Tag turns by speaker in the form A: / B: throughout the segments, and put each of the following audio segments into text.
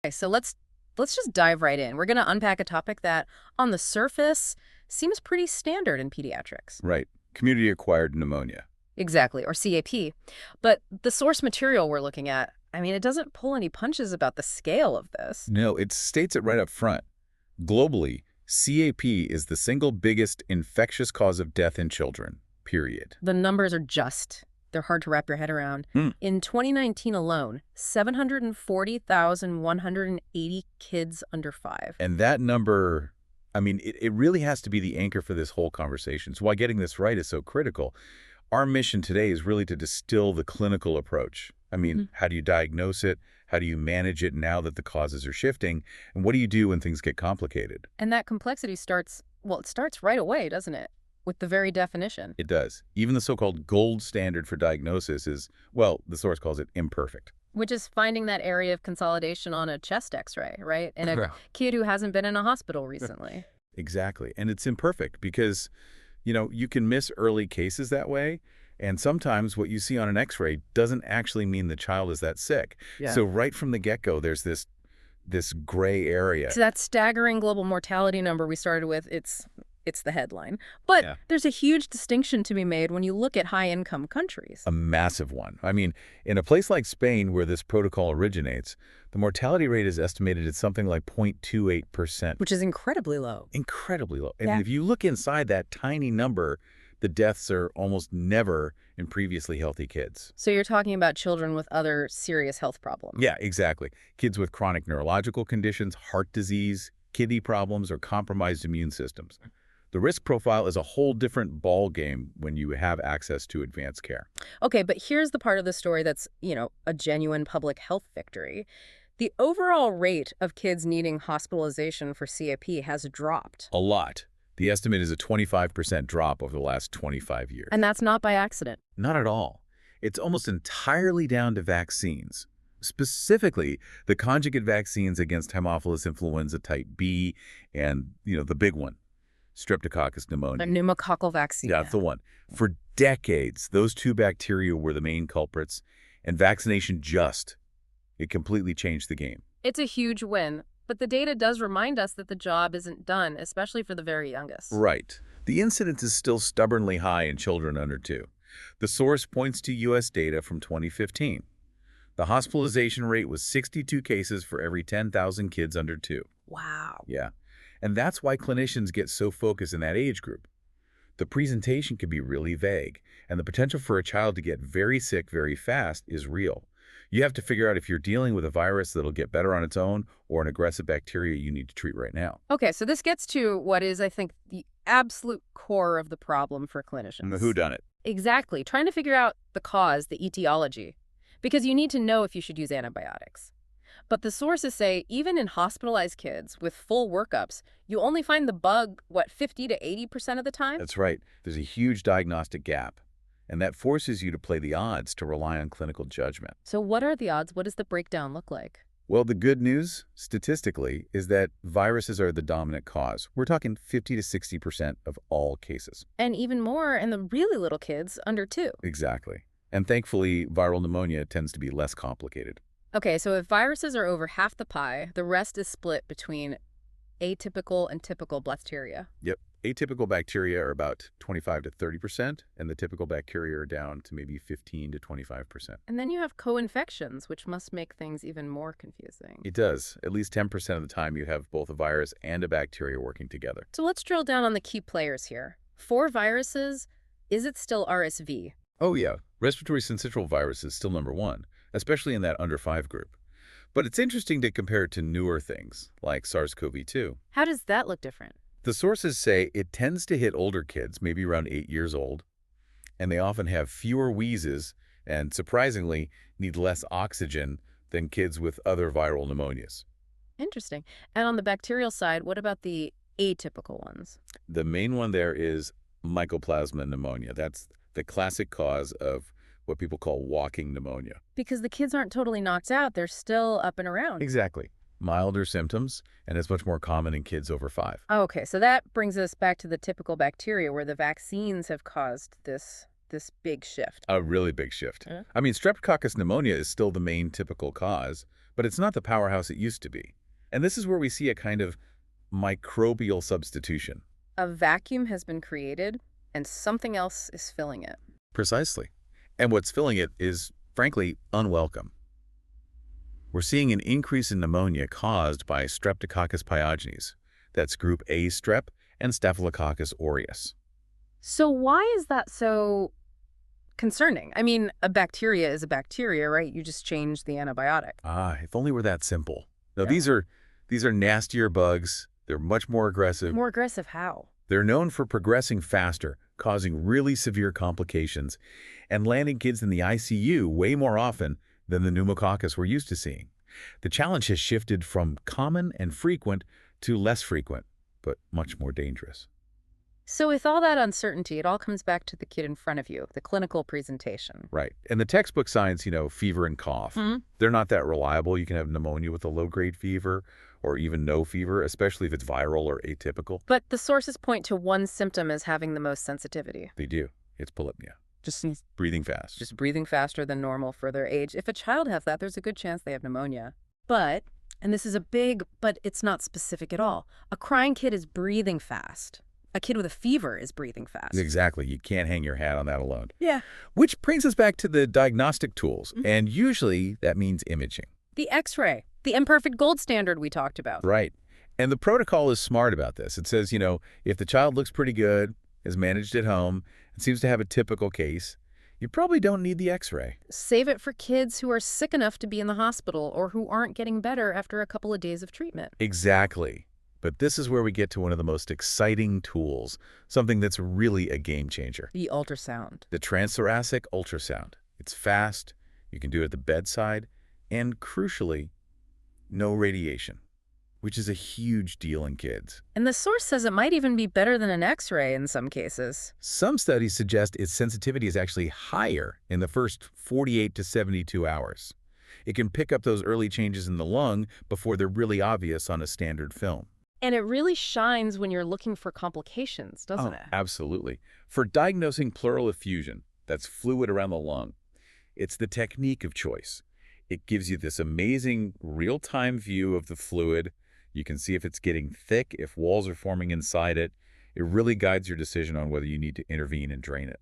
A: Okay, so let's just dive right in. We're going to unpack a topic that, on the surface, seems pretty standard in pediatrics.
B: Right. Community-acquired pneumonia.
A: Exactly, or CAP. But the source material we're looking at, I mean, it doesn't pull any punches about the scale of this.
B: No, it states it right up front. Globally, CAP is the single biggest infectious cause of death in children, period.
A: The numbers are they're hard to wrap your head around.
B: Hmm.
A: In 2019 alone, 740,180 kids under 5.
B: And that number, I mean, it really has to be the anchor for this whole conversation. So why getting this right is so critical. Our mission today is really to distill the clinical approach. I mean, how do you diagnose it? How do you manage it now that the causes are shifting? And what do you do when things get complicated?
A: And that complexity starts, well, it starts right away, doesn't it? With the very definition.
B: It does. Even the so-called gold standard for diagnosis is, well, the source calls it imperfect.
A: Which is finding that area of consolidation on a chest x-ray, right? In a
B: Yeah.
A: kid who hasn't been in a hospital recently.
B: Exactly. And it's imperfect because, you can miss early cases that way. And sometimes what you see on an x-ray doesn't actually mean the child is that sick.
A: Yeah.
B: So right from the get-go, there's this gray area.
A: So that staggering global mortality number we started with, it's the headline. But
B: Yeah.
A: there's a huge distinction to be made when you look at high-income countries.
B: A massive one. I mean, in a place like Spain where this protocol originates, the mortality rate is estimated at something like 0.28%.
A: Which is incredibly low.
B: Incredibly low. And
A: Yeah.
B: if you look inside that tiny number, the deaths are almost never in previously healthy kids.
A: So you're talking about children with other serious health problems.
B: Yeah, exactly. Kids with chronic neurological conditions, heart disease, kidney problems, or compromised immune systems. The risk profile is a whole different ball game when you have access to advanced care.
A: Okay, but here's the part of the story that's, a genuine public health victory. The overall rate of kids needing hospitalization for CAP has dropped.
B: A lot. The estimate is a 25% drop over the last 25 years.
A: And that's not by accident.
B: Not at all. It's almost entirely down to vaccines. Specifically, the conjugate vaccines against Haemophilus influenza type B and, the big one, Streptococcus pneumonia.
A: The pneumococcal vaccine.
B: Yeah, that's the one. For decades, those two bacteria were the main culprits, and vaccination it completely changed the game.
A: It's a huge win, but the data does remind us that the job isn't done, especially for the very youngest.
B: Right. The incidence is still stubbornly high in children under 2. The source points to U.S. data from 2015. The hospitalization rate was 62 cases for every 10,000 kids under 2.
A: Wow.
B: Yeah. And that's why clinicians get so focused in that age group. The presentation can be really vague, and the potential for a child to get very sick very fast is real. You have to figure out if you're dealing with a virus that'll get better on its own or an aggressive bacteria you need to treat right now.
A: Okay, so this gets to what is, I think, the absolute core of the problem for clinicians.
B: The whodunit.
A: Exactly. Trying to figure out the cause, the etiology, because you need to know if you should use antibiotics. But the sources say even in hospitalized kids with full workups, you only find the bug, 50 to 80% of the time?
B: That's right. There's a huge diagnostic gap, and that forces you to play the odds to rely on clinical judgment.
A: So what are the odds? What does the breakdown look like?
B: Well, the good news, statistically, is that viruses are the dominant cause. We're talking 50 to 60% of all cases.
A: And even more in the really little kids under 2.
B: Exactly. And thankfully, viral pneumonia tends to be less complicated.
A: Okay, so if viruses are over half the pie, the rest is split between atypical and typical bacteria.
B: Yep. Atypical bacteria are about 25 to 30%, and the typical bacteria are down to maybe 15 to 25%.
A: And then you have co-infections, which must make things even more confusing.
B: It does. At least 10% of the time you have both a virus and a bacteria working together.
A: So let's drill down on the key players here. For viruses, is it still RSV?
B: Oh yeah, respiratory syncytial virus is still number 1, especially in that under 5 group. But it's interesting to compare it to newer things, like SARS-CoV-2.
A: How does that look different?
B: The sources say it tends to hit older kids, maybe around 8 years old, and they often have fewer wheezes and, surprisingly, need less oxygen than kids with other viral pneumonias.
A: Interesting. And on the bacterial side, what about the atypical ones?
B: The main one there is Mycoplasma pneumonia. That's the classic cause of what people call walking pneumonia.
A: Because the kids aren't totally knocked out, they're still up and around.
B: Exactly. Milder symptoms, and it's much more common in kids over 5.
A: Okay, so that brings us back to the typical bacteria where the vaccines have caused this big shift.
B: A really big shift.
A: Yeah.
B: I mean, Streptococcus pneumonia is still the main typical cause, but it's not the powerhouse it used to be. And this is where we see a kind of microbial substitution.
A: A vacuum has been created, and something else is filling it.
B: Precisely. And what's filling it is, frankly, unwelcome. We're seeing an increase in pneumonia caused by Streptococcus pyogenes. That's group A strep and Staphylococcus aureus.
A: So why is that so concerning? I mean, a bacteria is a bacteria, right? You just change the antibiotic.
B: Ah, if only were that simple. No,
A: Yeah.
B: these are nastier bugs. They're much more aggressive.
A: More aggressive how?
B: They're known for progressing faster, causing really severe complications, and landing kids in the ICU way more often than the pneumococcus we're used to seeing. The challenge has shifted from common and frequent to less frequent, but much more dangerous.
A: So with all that uncertainty, it all comes back to the kid in front of you, the clinical presentation.
B: Right. And the textbook signs, fever and cough, they're not that reliable. You can have pneumonia with a low-grade fever or even no fever, especially if it's viral or atypical.
A: But the sources point to one symptom as having the most sensitivity.
B: They do. It's polypnea.
A: Just
B: Breathing fast.
A: Just breathing faster than normal for their age. If a child has that, there's a good chance they have pneumonia. But, and this is a big, but it's not specific at all, a crying kid is breathing fast. A kid with a fever is breathing fast.
B: Exactly. You can't hang your hat on that alone.
A: Yeah.
B: Which brings us back to the diagnostic tools, and usually that means imaging.
A: The X-ray, the imperfect gold standard we talked about.
B: Right. And the protocol is smart about this. It says, if the child looks pretty good, is managed at home, and seems to have a typical case, you probably don't need the X-ray.
A: Save it for kids who are sick enough to be in the hospital or who aren't getting better after a couple of days of treatment.
B: Exactly. But this is where we get to one of the most exciting tools, something that's really a game changer.
A: The ultrasound.
B: The transthoracic ultrasound. It's fast, you can do it at the bedside, and crucially, no radiation, which is a huge deal in kids.
A: And the source says it might even be better than an X-ray in some cases.
B: Some studies suggest its sensitivity is actually higher in the first 48 to 72 hours. It can pick up those early changes in the lung before they're really obvious on a standard film.
A: And it really shines when you're looking for complications, doesn't it?
B: Absolutely. For diagnosing pleural effusion, that's fluid around the lung, it's the technique of choice. It gives you this amazing real-time view of the fluid. You can see if it's getting thick, if walls are forming inside it. It really guides your decision on whether you need to intervene and drain it.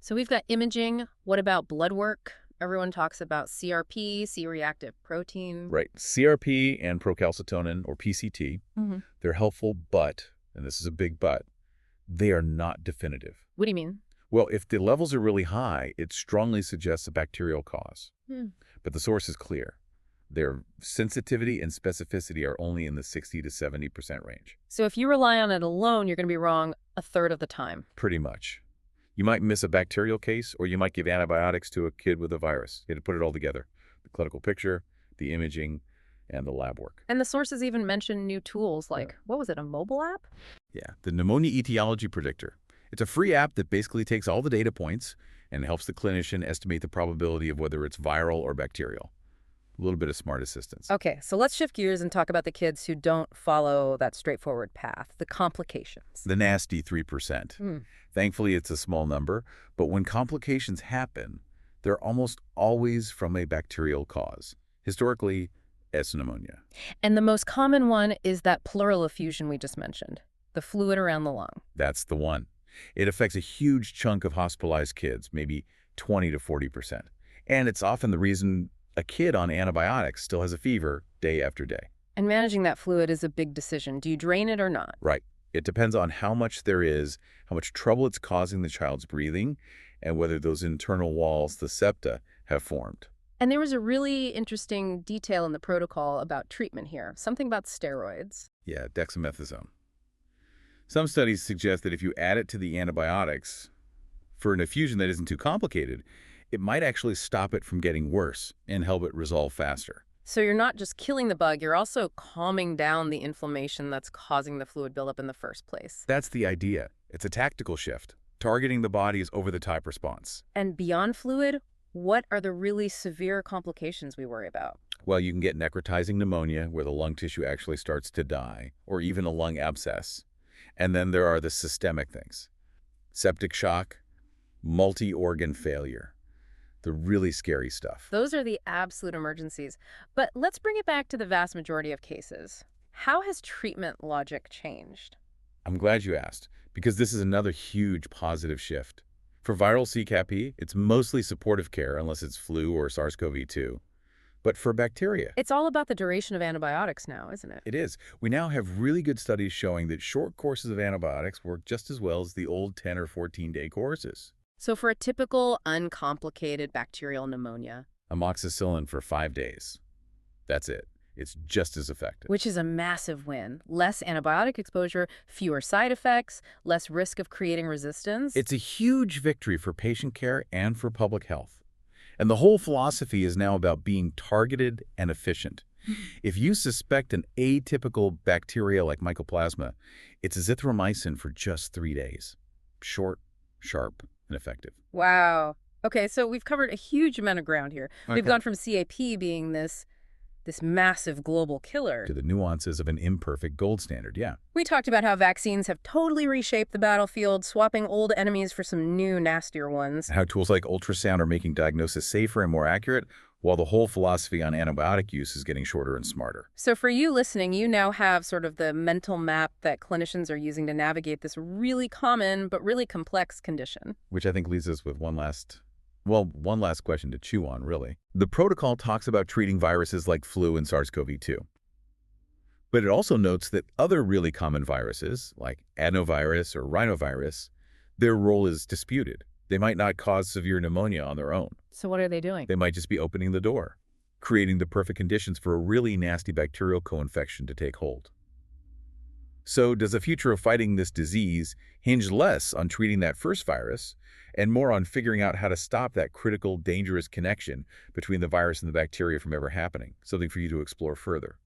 A: So we've got imaging. What about blood work? Everyone talks about CRP, C-reactive protein.
B: Right. CRP and procalcitonin, or PCT, they're helpful, but, and this is a big but, they are not definitive.
A: What do you mean?
B: Well, if the levels are really high, it strongly suggests a bacterial cause. But the source is clear. Their sensitivity and specificity are only in the 60 to 70% range.
A: So if you rely on it alone, you're going to be wrong a third of the time.
B: Pretty much. You might miss a bacterial case, or you might give antibiotics to a kid with a virus. You had to put it all together. The clinical picture, the imaging, and the lab work.
A: And the sources even mention new tools like, what was it, a mobile app?
B: Yeah, the Pneumonia Etiology Predictor. It's a free app that basically takes all the data points and helps the clinician estimate the probability of whether it's viral or bacterial. A little bit of smart assistance.
A: Okay, so let's shift gears and talk about the kids who don't follow that straightforward path, the complications.
B: The nasty 3%. Thankfully, it's a small number, but when complications happen, they're almost always from a bacterial cause. Historically, S. pneumonia.
A: And the most common one is that pleural effusion we just mentioned, the fluid around the lung.
B: That's the one. It affects a huge chunk of hospitalized kids, maybe 20 to 40%. And it's often the reason a kid on antibiotics still has a fever day after day.
A: And managing that fluid is a big decision. Do you drain it or not?
B: Right. It depends on how much there is, how much trouble it's causing the child's breathing, and whether those internal walls, the septa, have formed.
A: And there was a really interesting detail in the protocol about treatment here, something about steroids.
B: Yeah, dexamethasone. Some studies suggest that if you add it to the antibiotics for an effusion that isn't too complicated, it might actually stop it from getting worse and help it resolve faster.
A: So you're not just killing the bug, you're also calming down the inflammation that's causing the fluid buildup in the first place.
B: That's the idea. It's a tactical shift, targeting the body's over-the-top response.
A: And beyond fluid, what are the really severe complications we worry about?
B: Well, you can get necrotizing pneumonia, where the lung tissue actually starts to die, or even a lung abscess. And then there are the systemic things. Septic shock, multi-organ failure. the really scary stuff.
A: Those are the absolute emergencies. But let's bring it back to the vast majority of cases. How has treatment logic changed?
B: I'm glad you asked, because this is another huge positive shift. For viral CCAP, it's mostly supportive care unless it's flu or SARS-CoV-2. But for bacteria,
A: It's all about the duration of antibiotics now, isn't it?
B: it is. We now have really good studies showing that short courses of antibiotics work just as well as the old 10 or 14-day courses.
A: So for a typical, uncomplicated bacterial pneumonia,
B: Amoxicillin for 5 days. That's it. It's just as effective.
A: which is a massive win. Less antibiotic exposure, fewer side effects, less risk of creating resistance.
B: It's a huge victory for patient care and for public health. And the whole philosophy is now about being targeted and efficient. If you suspect an atypical bacteria like Mycoplasma, it's azithromycin for just 3 days. Short, sharp, and effective.
A: Wow. Okay, so we've covered a huge amount of ground here. We've
B: Okay.
A: gone from CAP being this massive global killer.
B: To the nuances of an imperfect gold standard, yeah.
A: We talked about how vaccines have totally reshaped the battlefield, swapping old enemies for some new, nastier ones.
B: And how tools like ultrasound are making diagnosis safer and more accurate, while the whole philosophy on antibiotic use is getting shorter and smarter.
A: So for you listening, you now have sort of the mental map that clinicians are using to navigate this really common but really complex condition.
B: Which I think leaves us with one last question to chew on, really. The protocol talks about treating viruses like flu and SARS-CoV-2. But it also notes that other really common viruses, like adenovirus or rhinovirus, their role is disputed. They might not cause severe pneumonia on their own.
A: So what are they doing?
B: They might just be opening the door, creating the perfect conditions for a really nasty bacterial co-infection to take hold. So does the future of fighting this disease hinge less on treating that first virus and more on figuring out how to stop that critical, dangerous connection between the virus and the bacteria from ever happening? Something for you to explore further.